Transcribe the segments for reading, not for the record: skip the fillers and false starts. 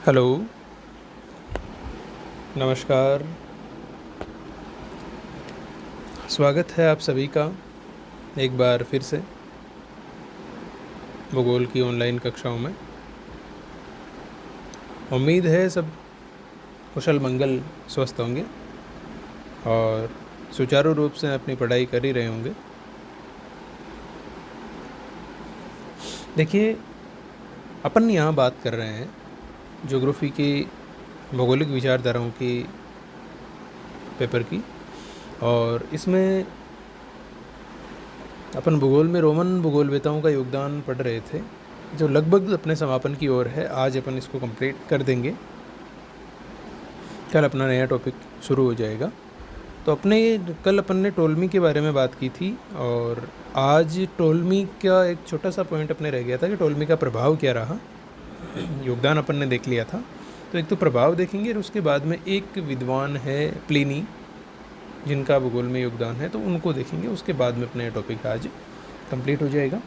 Hello, नमस्कार। स्वागत है आप सभी का एक बार फिर से भूगोल की ऑनलाइन कक्षाओं में। उम्मीद है सब कुशल मंगल स्वस्थ होंगे और सुचारू रूप से अपनी पढ़ाई कर ही रहे होंगे। देखिए, अपन यहाँ बात कर रहे हैं ज्योग्राफी की भौगोलिक विचारधाराओं की पेपर की, और इसमें अपन भूगोल में रोमन भूगोलवेताओं का योगदान पढ़ रहे थे, जो लगभग अपने समापन की ओर है। आज अपन इसको कंप्लीट कर देंगे, कल अपना नया टॉपिक शुरू हो जाएगा। तो कल अपन ने टोलमी के बारे में बात की थी, और आज टोलमी का एक छोटा सा पॉइंट अपने रह गया था कि टोलमी का प्रभाव क्या रहा। योगदान अपन ने देख लिया था, तो एक तो प्रभाव देखेंगे, और उसके बाद में एक विद्वान है प्लिनी, जिनका भूगोल में योगदान है, तो उनको देखेंगे। उसके बाद में अपना टॉपिक आज कंप्लीट हो जाएगा।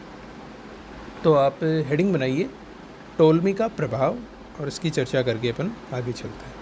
तो आप हेडिंग बनाइए, टोलमी का प्रभाव, और इसकी चर्चा करके अपन आगे चलते हैं।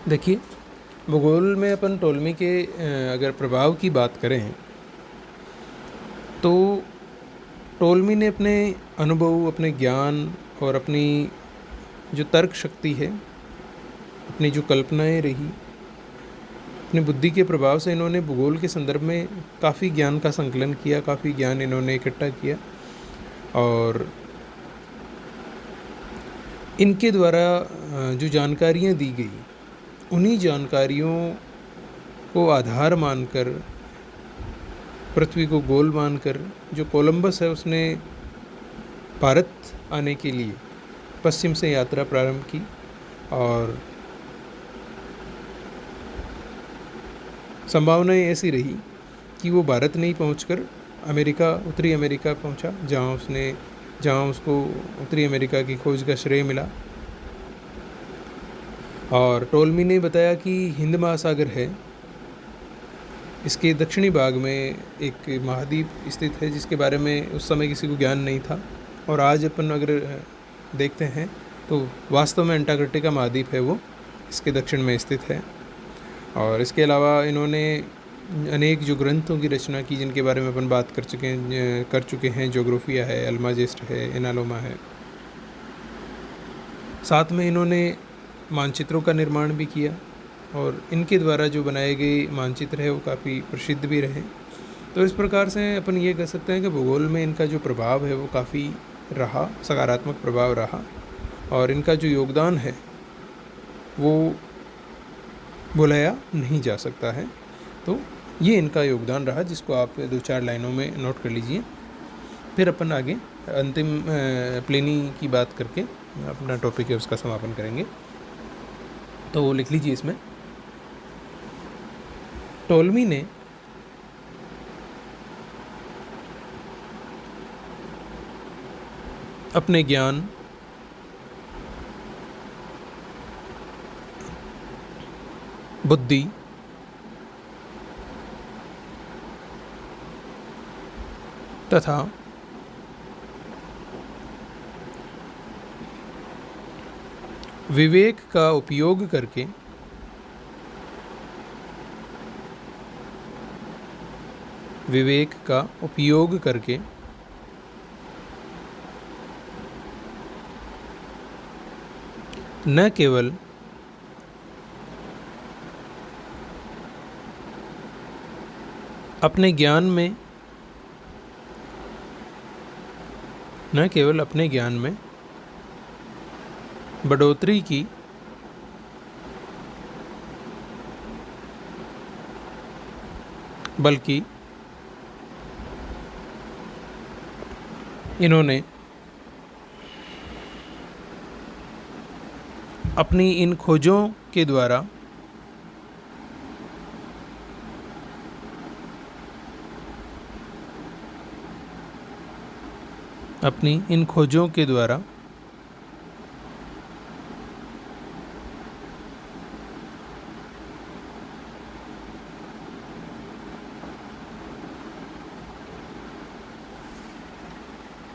देखिए, भूगोल में अपन टोलमी के अगर प्रभाव की बात करें, तो टोलमी ने अपने अनुभव, अपने ज्ञान और अपनी जो तर्क शक्ति है, अपनी जो कल्पनाएं रही, अपनी बुद्धि के प्रभाव से इन्होंने भूगोल के संदर्भ में काफ़ी ज्ञान का संकलन किया, काफ़ी ज्ञान इन्होंने इकट्ठा किया। और इनके द्वारा जो जानकारियाँ दी गई, उन्हीं जानकारियों को आधार मानकर, पृथ्वी को गोल मानकर, जो कोलंबस है उसने भारत आने के लिए पश्चिम से यात्रा प्रारंभ की, और संभावनाएं ऐसी रही कि वो भारत नहीं पहुंचकर अमेरिका, उत्तरी अमेरिका पहुंचा, जहां उसको उत्तरी अमेरिका की खोज का श्रेय मिला। और टोलमी ने बताया कि हिंद महासागर है, इसके दक्षिणी भाग में एक महाद्वीप स्थित है, जिसके बारे में उस समय किसी को ज्ञान नहीं था। और आज अपन अगर देखते हैं तो वास्तव में अंटार्कटिका महाद्वीप है, वो इसके दक्षिण में स्थित है। और इसके अलावा इन्होंने अनेक जो ग्रंथों की रचना की, जिनके बारे में अपन बात कर चुके हैं। ज्योग्राफिया है, अल्माजेस्ट है, एनालोमा है। साथ में इन्होंने मानचित्रों का निर्माण भी किया, और इनके द्वारा जो बनाए गए मानचित्र है वो काफ़ी प्रसिद्ध भी रहे। तो इस प्रकार से अपन ये कह सकते हैं कि भूगोल में इनका जो प्रभाव है वो काफ़ी रहा, सकारात्मक प्रभाव रहा, और इनका जो योगदान है वो भुलाया नहीं जा सकता है। तो ये इनका योगदान रहा, जिसको आप 2-4 लाइनों में नोट कर लीजिए। फिर अपन आगे अंतिम प्लिनी की बात करके अपना टॉपिक है उसका समापन करेंगे। तो वो लिख लीजिए इसमें, टोलमी ने अपने ज्ञान, बुद्धि तथा विवेक का उपयोग करके न केवल अपने ज्ञान में बढ़ोतरी की, बल्कि इन्होंने अपनी इन खोजों के द्वारा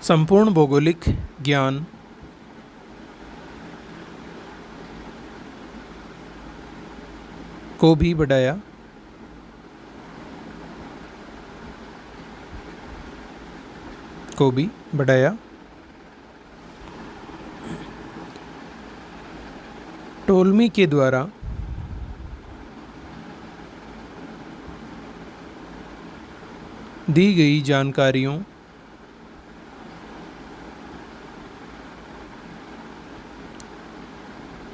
संपूर्ण भौगोलिक ज्ञान को भी बढ़ाया। टोल्मी के द्वारा दी गई जानकारियों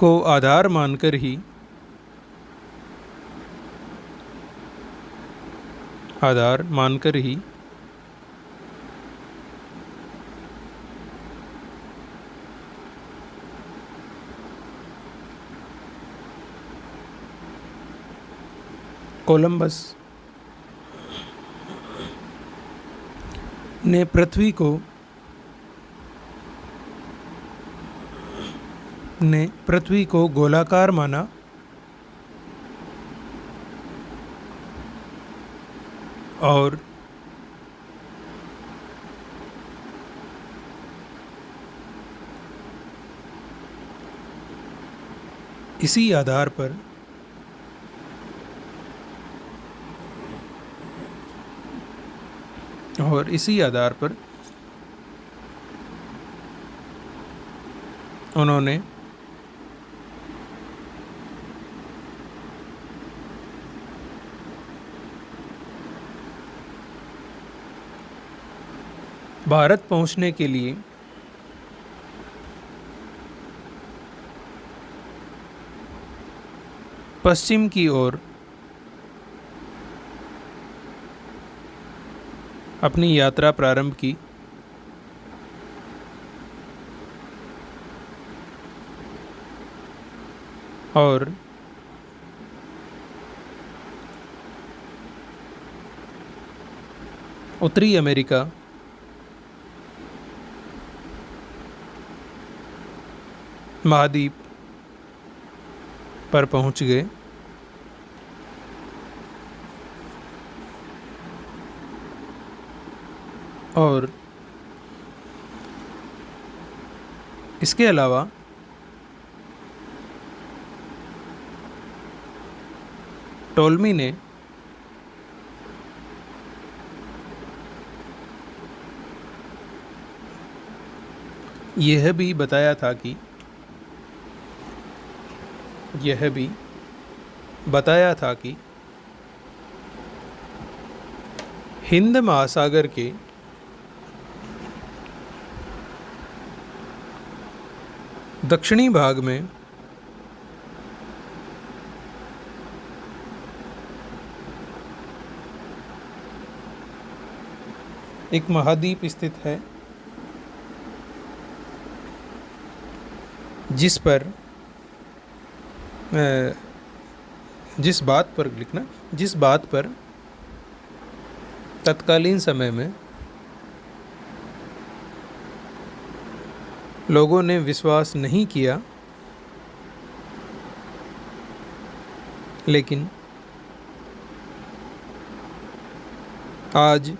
को आधार मानकर ही कोलंबस ने पृथ्वी को गोलाकार माना और इसी आधार पर उन्होंने भारत पहुंचने के लिए पश्चिम की ओर अपनी यात्रा प्रारंभ की और उत्तरी अमेरिका महाद्वीप पर पहुंच गए। और इसके अलावा टोल्मी ने यह भी बताया था कि हिंद महासागर के दक्षिणी भाग में एक महाद्वीप स्थित है जिस बात पर तत्कालीन समय में लोगों ने विश्वास नहीं किया, लेकिन आज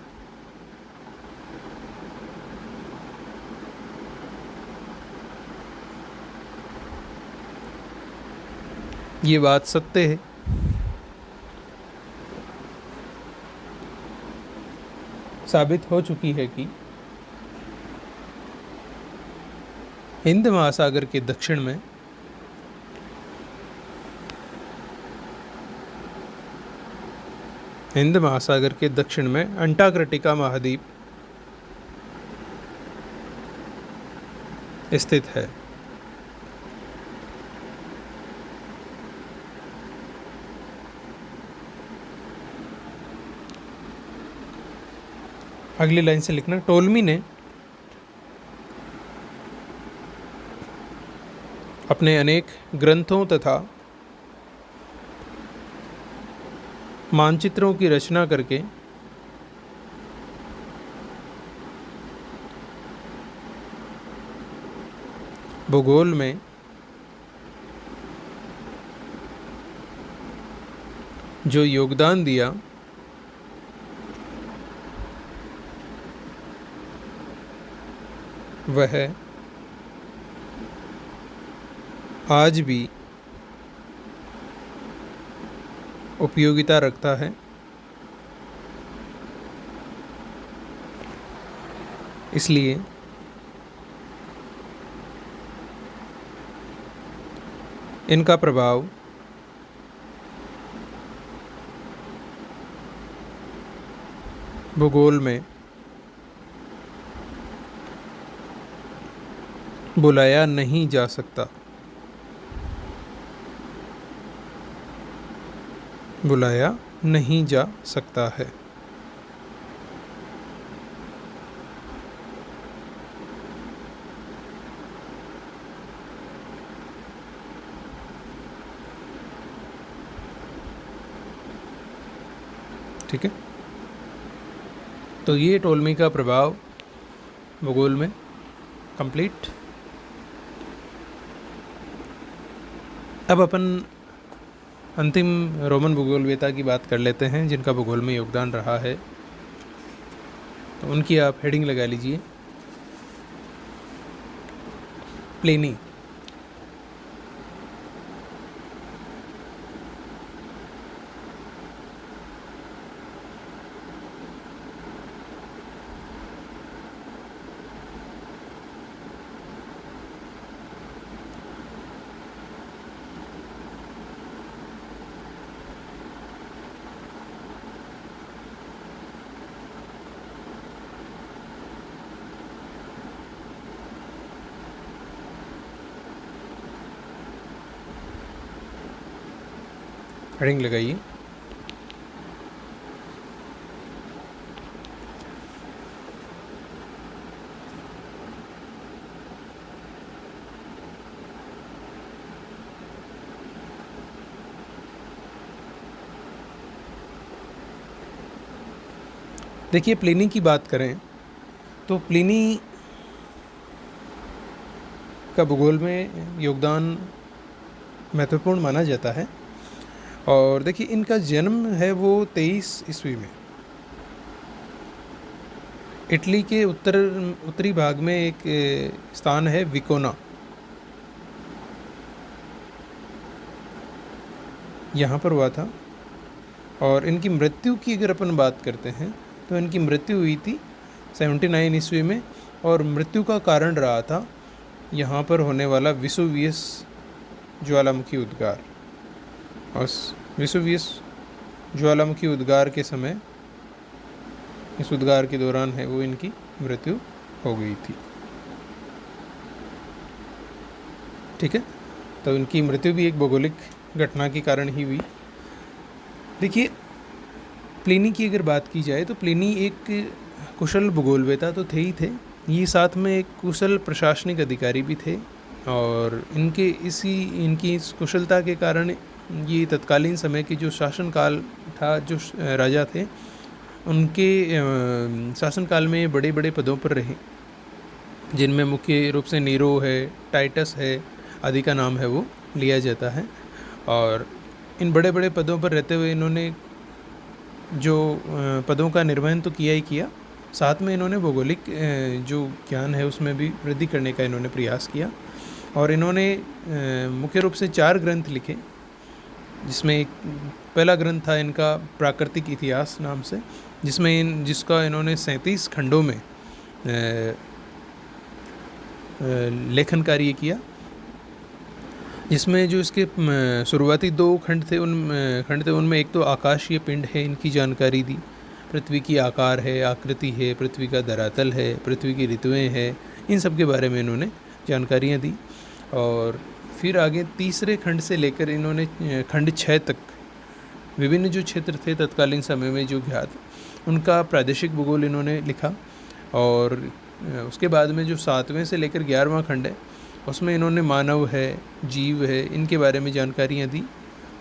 ये बात सत्य है। साबित हो चुकी है कि हिंद महासागर के दक्षिण में अंटार्कटिका महाद्वीप स्थित है। अगली लाइन से लिखना, टोल्मी ने अपने अनेक ग्रंथों तथा मानचित्रों की रचना करके भूगोल में जो योगदान दिया वह आज भी उपयोगिता रखता है। इसलिए इनका प्रभाव भूगोल में बुलाया नहीं जा सकता, बुलाया नहीं जा सकता है। ठीक है, तो ये टोलमी का प्रभाव भूगोल में कंप्लीट। अब अपन अंतिम रोमन भूगोलवेता की बात कर लेते हैं जिनका भूगोल में योगदान रहा है। तो उनकी आप हेडिंग लगा लीजिए, प्लिनी। हेडिंग लगाइए। देखिए, प्लिनी की बात करें तो प्लिनी का भूगोल में योगदान महत्वपूर्ण माना जाता है। और देखिए, इनका जन्म है वो 23 ईस्वी में इटली के उत्तरी भाग में एक स्थान है विकोना, यहाँ पर हुआ था। और इनकी मृत्यु की अगर अपन बात करते हैं तो इनकी मृत्यु हुई थी 79 ईस्वी में। और मृत्यु का कारण रहा था यहाँ पर होने वाला विसुवियस ज्वालामुखी उद्गार। और विसुवियस ज्वालामुखी उद्गार के समय, इस उद्गार के दौरान है वो इनकी मृत्यु हो गई थी। ठीक है, तो इनकी मृत्यु भी एक भौगोलिक घटना के कारण ही हुई। देखिए, प्लिनी की अगर बात की जाए तो प्लिनी एक कुशल भूगोलवेता तो थे ही थे, ये साथ में एक कुशल प्रशासनिक अधिकारी भी थे। और इनकी इस कुशलता के कारण ये तत्कालीन समय की जो शासनकाल था, जो राजा थे, उनके शासनकाल में बड़े बड़े पदों पर रहे, जिनमें मुख्य रूप से नीरो है, टाइटस है आदि का नाम है वो लिया जाता है। और इन बड़े बड़े पदों पर रहते हुए इन्होंने जो पदों का निर्वहन तो किया ही किया, साथ में इन्होंने भौगोलिक जो ज्ञान है उसमें भी वृद्धि करने का इन्होंने प्रयास किया। और इन्होंने मुख्य रूप से 4 ग्रंथ लिखे, जिसमें एक पहला ग्रंथ था इनका प्राकृतिक इतिहास नाम से, जिसका इन्होंने 37 खंडों में लेखन कार्य किया, जिसमें जो इसके शुरुआती 2 खंड थे उनमें एक तो आकाशीय पिंड है, इनकी जानकारी दी, पृथ्वी की आकार है, आकृति है, पृथ्वी का धरातल है, पृथ्वी की ऋतुएं हैं, इन सब के बारे में इन्होंने जानकारियाँ दी। और फिर आगे तीसरे खंड से लेकर इन्होंने खंड 6 तक विभिन्न जो क्षेत्र थे तत्कालीन समय में जो ज्ञात, उनका प्रादेशिक भूगोल इन्होंने लिखा। और उसके बाद में जो 7वें से लेकर 11वां खंड है उसमें इन्होंने मानव है, जीव है, इनके बारे में जानकारियाँ दी।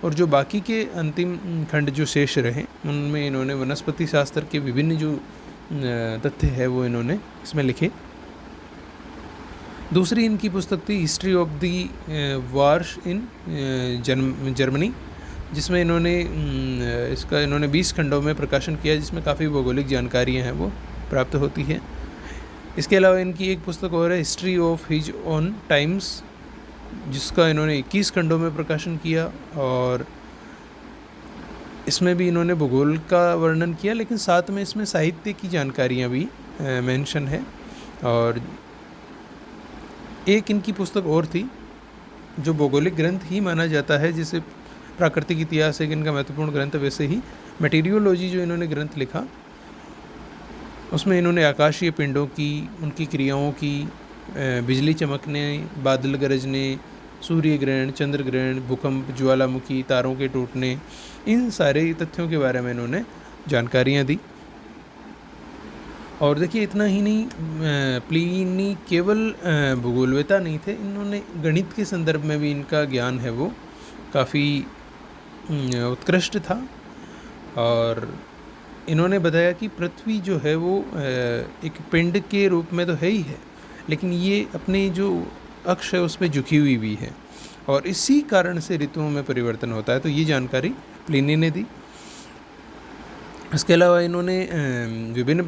और जो बाकी के अंतिम खंड जो शेष रहे उनमें इन्होंने वनस्पति शास्त्र के विभिन्न जो तथ्य है वो इन्होंने इसमें लिखे। दूसरी इनकी पुस्तक थी history of the wars in Germany, जिसमें इन्होंने 20 खंडों में प्रकाशन किया, जिसमें काफ़ी भौगोलिक जानकारियाँ हैं वो प्राप्त होती हैं। इसके अलावा इनकी एक पुस्तक और है history of his own times, जिसका इन्होंने 21 खंडों में प्रकाशन किया। और इसमें भी इन्होंने भूगोल का वर्णन किया, लेकिन साथ में इसमें साहित्य की जानकारियाँ भी मेंशन है। और एक इनकी पुस्तक और थी जो भौगोलिक ग्रंथ ही माना जाता है, जिसे प्राकृतिक इतिहास एक इनका महत्वपूर्ण ग्रंथ, वैसे ही मेटीरियोलॉजी जो इन्होंने ग्रंथ लिखा उसमें इन्होंने आकाशीय पिंडों की, उनकी क्रियाओं की, बिजली चमकने, बादल गरजने, सूर्य ग्रहण, चंद्र ग्रहण, भूकंप, ज्वालामुखी, तारों के टूटने, इन सारे तथ्यों के बारे में इन्होंने जानकारियाँ दी। और देखिए इतना ही नहीं, प्लिनी केवल भूगोलवेता नहीं थे, इन्होंने गणित के संदर्भ में भी इनका ज्ञान है वो काफ़ी उत्कृष्ट था। और इन्होंने बताया कि पृथ्वी जो है वो एक पिंड के रूप में तो है ही है, लेकिन ये अपने जो अक्ष है उस पर झुकी हुई भी है, और इसी कारण से ऋतुओं में परिवर्तन होता है। तो ये जानकारी प्लिनी ने दी। इसके अलावा इन्होंने विभिन्न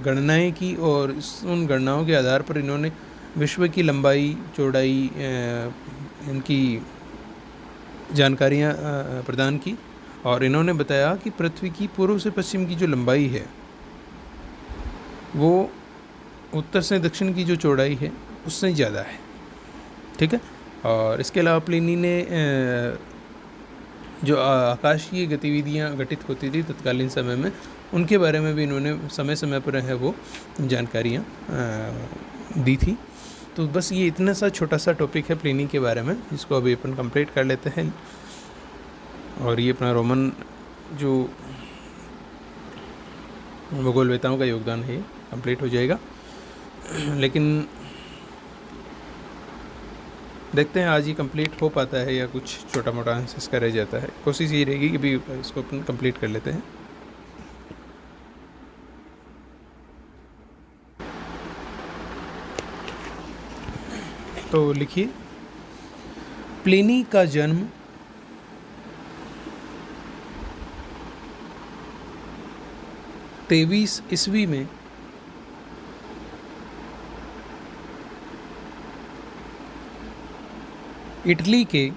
गणनाएं की, और उन गणनाओं के आधार पर इन्होंने विश्व की लंबाई, चौड़ाई, इनकी जानकारियां प्रदान की। और इन्होंने बताया कि पृथ्वी की पूर्व से पश्चिम की जो लंबाई है वो उत्तर से दक्षिण की जो चौड़ाई है उससे ज़्यादा है। ठीक है। और इसके अलावा प्लिनी ने जो आकाशीय गतिविधियां घटित होती थी तत्कालीन समय में, उनके बारे में भी इन्होंने समय समय पर है वो जानकारियां दी थी। तो बस ये इतना सा छोटा सा टॉपिक है प्लिनी के बारे में, जिसको अभी अपन कंप्लीट कर लेते हैं। और ये अपना रोमन जो भूगोलवेताओं का योगदान है ये कंप्लीट हो जाएगा। लेकिन देखते हैं आज ही कंप्लीट हो पाता है या कुछ छोटा मोटा आंसर इसका रह जाता है। कोशिश ये रहेगी कि भी इसको अपन कंप्लीट कर लेते हैं। तो लिखिए, प्लिनी का जन्म तेईस ईस्वी में इटली के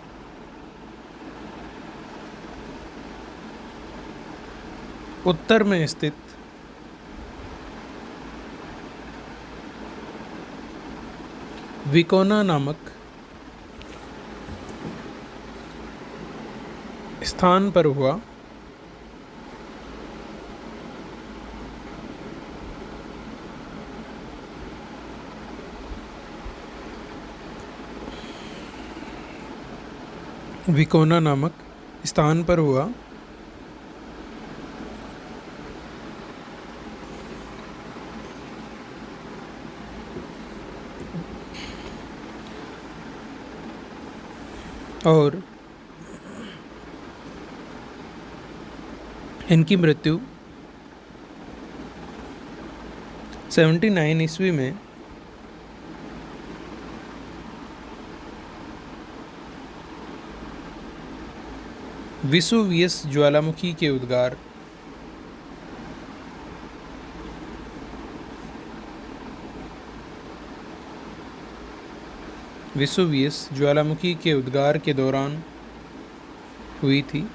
उत्तर में स्थित विकोना नामक स्थान पर हुआ। विकोना नामक स्थान पर हुआ। और इनकी मृत्यु 79 ईस्वी में विसुवियस ज्वालामुखी के उद्गार विसुवियस ज्वालामुखी के उद्गार के दौरान हुई थी।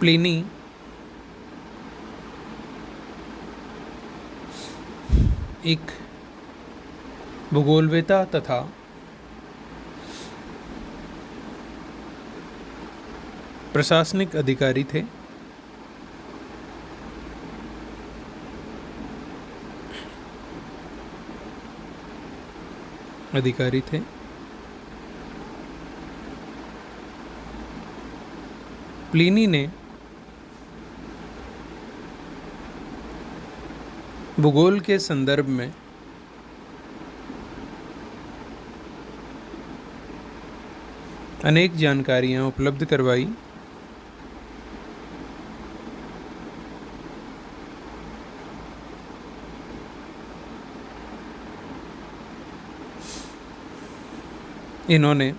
प्लिनी एक भूगोलवेता तथा प्रशासनिक अधिकारी थे। प्लिनी ने भूगोल के संदर्भ में अनेक जानकारियाँ उपलब्ध करवाई। इन्होंने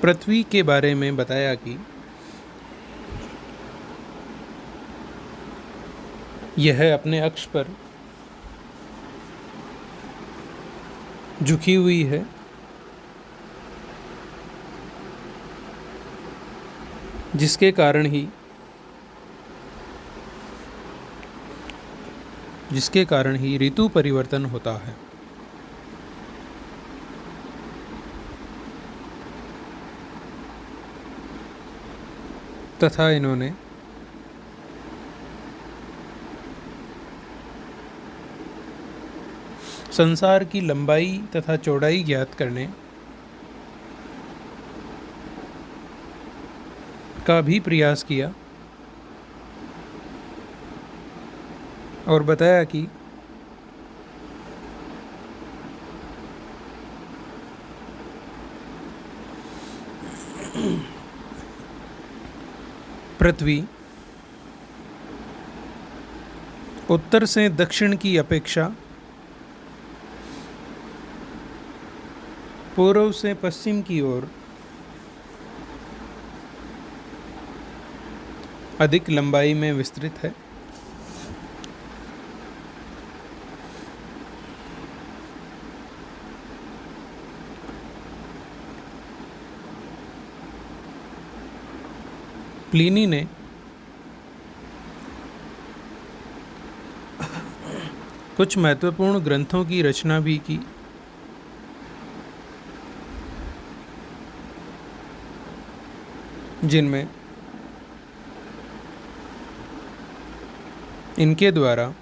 पृथ्वी के बारे में बताया कि यह अपने अक्ष पर झुकी हुई है, जिसके कारण ही ऋतु परिवर्तन होता है। तथा इन्होंने संसार की लंबाई तथा चौड़ाई ज्ञात करने का भी प्रयास किया और बताया कि पृथ्वी उत्तर से दक्षिण की अपेक्षा पूर्व से पश्चिम की ओर अधिक लंबाई में विस्तृत है। प्लिनी ने कुछ महत्वपूर्ण ग्रंथों की रचना भी की, जिनमें इनके द्वारा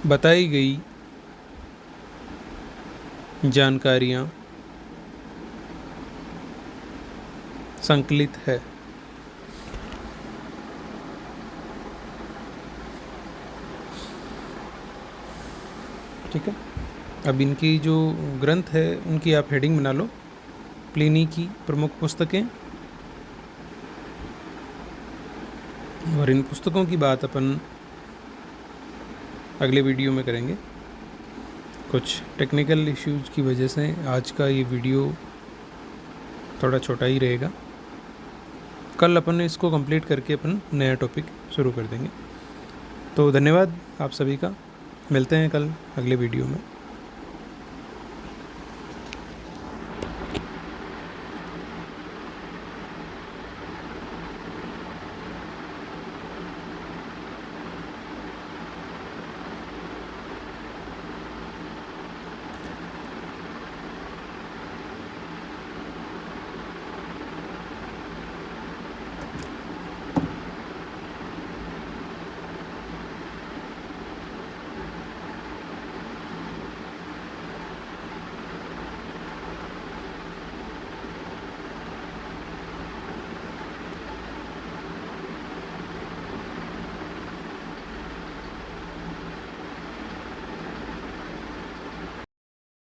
बताई गई जानकारियाँ संकलित है। ठीक है, अब इनकी जो ग्रंथ है उनकी आप हेडिंग बना लो, प्लिनी की प्रमुख पुस्तकें, और इन पुस्तकों की बात अपन अगले वीडियो में करेंगे। कुछ टेक्निकल इश्यूज की वजह से आज का ये वीडियो थोड़ा छोटा ही रहेगा। कल अपन इसको कंप्लीट करके अपन नया टॉपिक शुरू कर देंगे। तो धन्यवाद आप सभी का, मिलते हैं कल अगले वीडियो में।